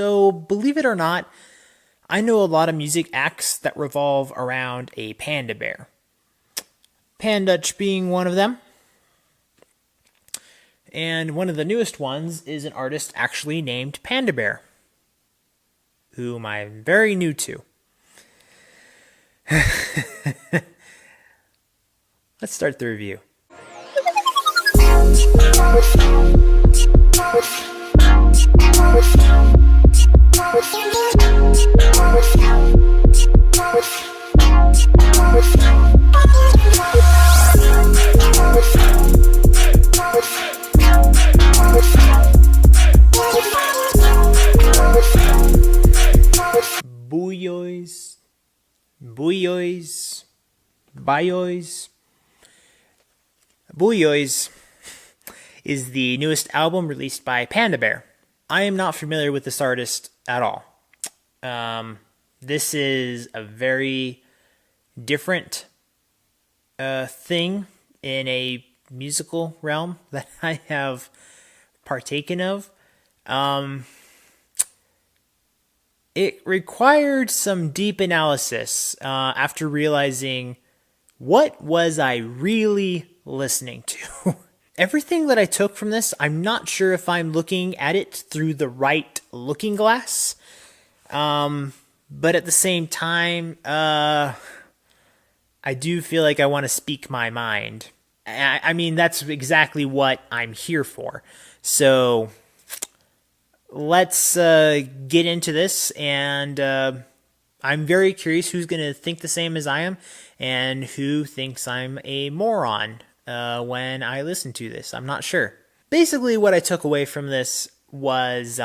So, believe it or not, I know a lot of music acts that revolve around a panda bear. Pandutch being one of them. And one of the newest ones is an artist actually named Panda Bear, whom I'm very new to. Let's start the review. Buoys, Buoys, Buoys. Buoys is the newest album released by Panda Bear. I am not familiar with this artist at all. This is a very different thing in a musical realm that I have partaken of. It required some deep analysis after realizing, what was I really listening to? Everything that I took from this, I'm not sure if I'm looking at it through the right looking glass. But at the same time, I do feel like I want to speak my mind. I mean, that's exactly what I'm here for. So let's get into this, and I'm very curious who's going to think the same as I am and who thinks I'm a moron when I listen to this. I'm not sure. Basically, what I took away from this was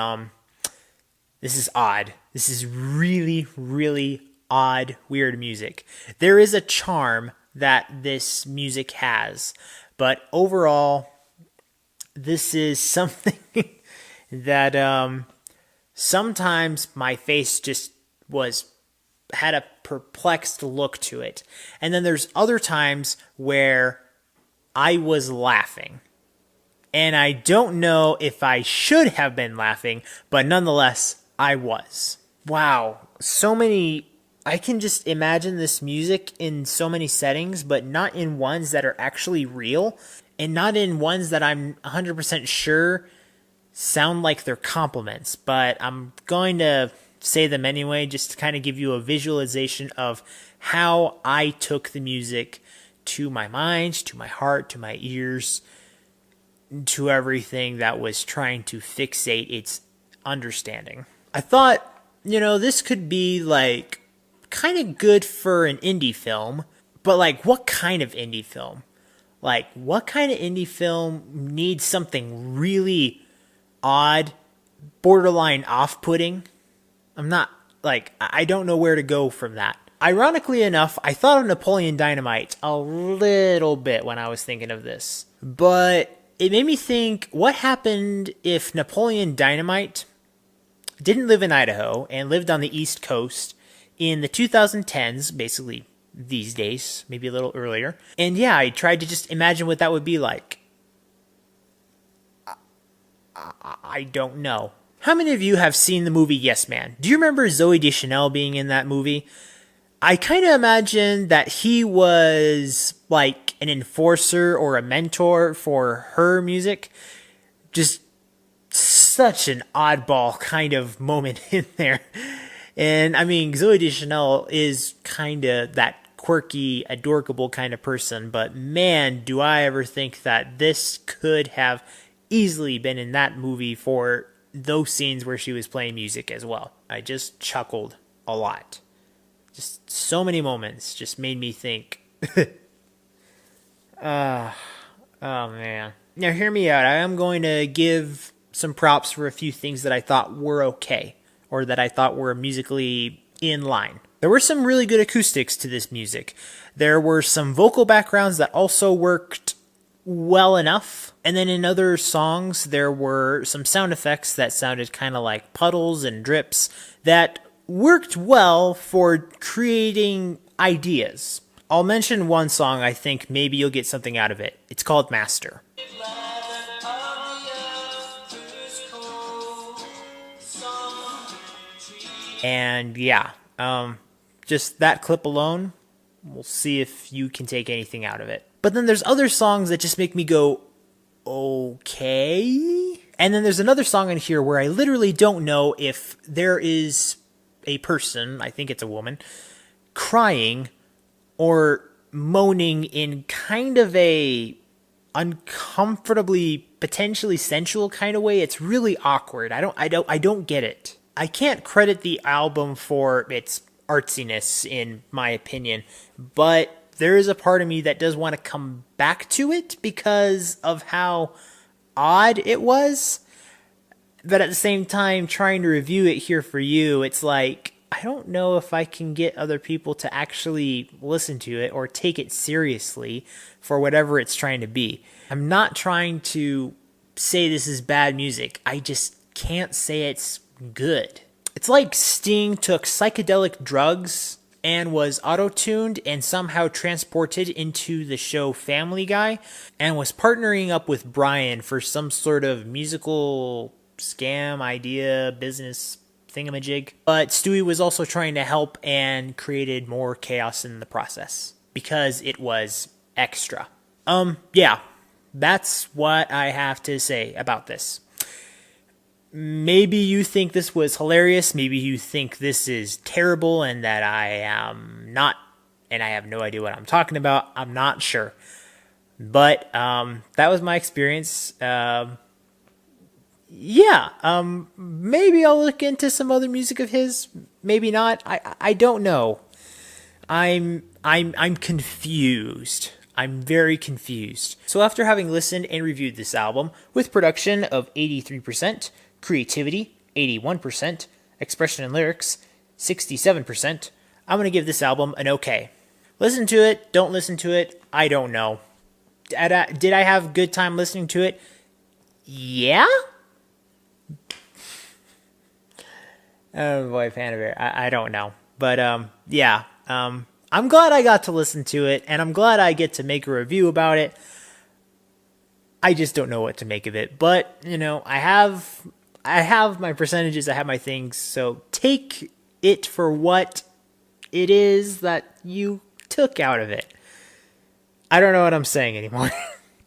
this is odd. This is really, really odd, weird music. There is a charm that this music has, but overall, this is something that sometimes my face just had a perplexed look to it. And then there's other times where I was laughing. And I don't know if I should have been laughing, but nonetheless, I was. Wow. So many... I can just imagine this music in so many settings, but not in ones that are actually real, and not in ones that I'm 100% sure sound like they're compliments. But I'm going to say them anyway, just to kind of give you a visualization of how I took the music to my mind, to my heart, to my ears, to everything that was trying to fixate its understanding. I thought, this could be like kind of good for an indie film, but like, what kind of indie film? Like, what kind of indie film needs something really odd, borderline off-putting? I don't know where to go from that. Ironically enough, I thought of Napoleon Dynamite a little bit when I was thinking of this, but it made me think, what happened if Napoleon Dynamite didn't live in Idaho and lived on the East Coast in the 2010s, basically these days, maybe a little earlier. And yeah, I tried to just imagine what that would be like. I don't know. How many of you have seen the movie Yes Man? Do you remember Zooey Deschanel being in that movie? I kind of imagine that he was like an enforcer or a mentor for her music. Just such an oddball kind of moment in there. And I mean, Zooey Deschanel is kind of that quirky, adorable kind of person, but man, do I ever think that this could have easily been in that movie for those scenes where she was playing music as well. I just chuckled a lot. Just so many moments just made me think. Oh man. Now hear me out. I am going to give some props for a few things that I thought were okay, or that I thought were musically in line. There were some really good acoustics to this music. There were some vocal backgrounds that also worked well enough. And then in other songs, there were some sound effects that sounded kind of like puddles and drips that worked well for creating ideas. I'll mention one song I think maybe you'll get something out of it. It's called Master. And yeah, just that clip alone, we'll see if you can take anything out of it. But then there's other songs that just make me go, okay. And then there's another song in here where I literally don't know if there is a person, I think it's a woman, crying or moaning in kind of a uncomfortably, potentially sensual kind of way. It's really awkward. I don't get it. I can't credit the album for its artsiness, in my opinion, but there is a part of me that does want to come back to it because of how odd it was. But at the same time, trying to review it here for you, it's like, I don't know if I can get other people to actually listen to it or take it seriously for whatever it's trying to be. I'm not trying to say this is bad music. I just can't say it's good. It's like Sting took psychedelic drugs and was auto-tuned and somehow transported into the show Family Guy and was partnering up with Brian for some sort of musical scam idea, business thingamajig. But Stewie was also trying to help and created more chaos in the process because it was extra. Yeah, that's what I have to say about this. Maybe you think this was hilarious. Maybe you think this is terrible and that I am not, and I have no idea what I'm talking about. I'm not sure. But that was my experience. Yeah, maybe I'll look into some other music of his. Maybe not. I don't know. I'm confused. I'm very confused. So after having listened and reviewed this album with production of 83%, creativity 81%, expression and lyrics 67%, I'm going to give this album an okay. Listen to it, don't listen to it, I don't know. Did I have a good time listening to it? Yeah? Oh boy, Panda Bear. I don't know. But yeah. I'm glad I got to listen to it, and I'm glad I get to make a review about it. I just don't know what to make of it. But, you know, I have my percentages, I have my things, so take it for what it is that you took out of it. I don't know what I'm saying anymore.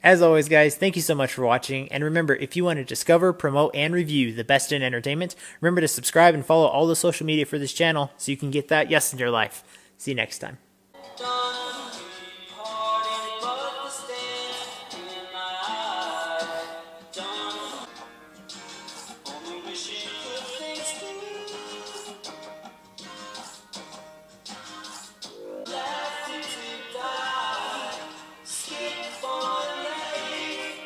As always, guys, thank you so much for watching. And remember, if you want to discover, promote, and review the best in entertainment, remember to subscribe and follow all the social media for this channel so you can get that yes in your life. See you next time.